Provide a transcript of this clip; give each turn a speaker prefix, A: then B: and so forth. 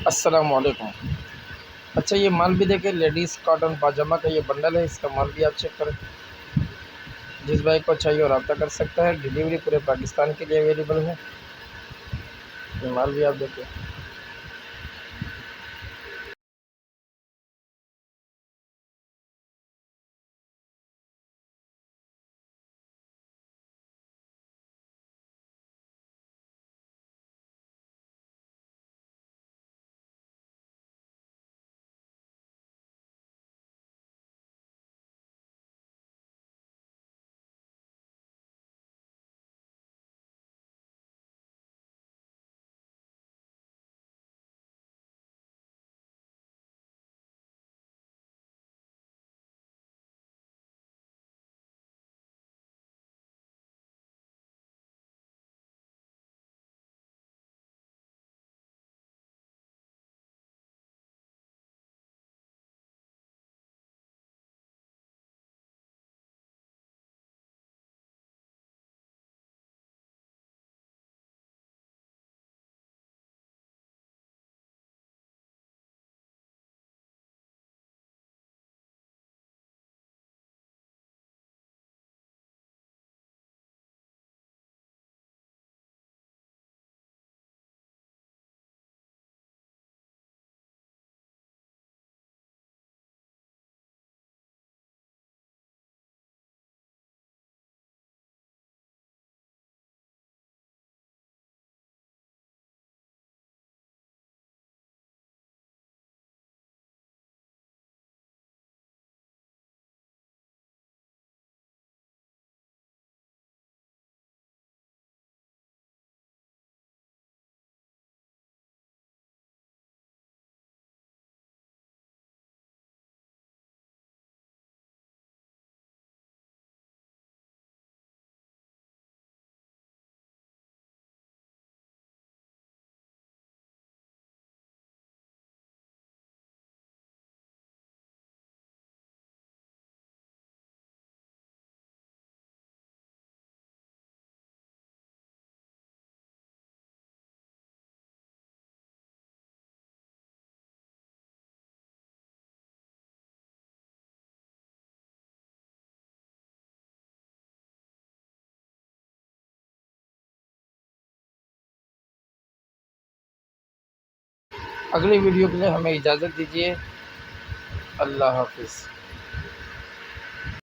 A: अस्सलाम वालेकुम। अच्छा, ये माल भी देखिए, लेडीज़ कॉटन पाजामा का ये बंडल है, इसका माल भी आप चेक करें। जिस भाई को चाहिए वो रब्ता कर सकता है। डिलीवरी पूरे पाकिस्तान के लिए अवेलेबल है। ये माल भी आप देखिए। अगली वीडियो के लिए हमें इजाज़त दीजिए। अल्लाह हाफ़िज़।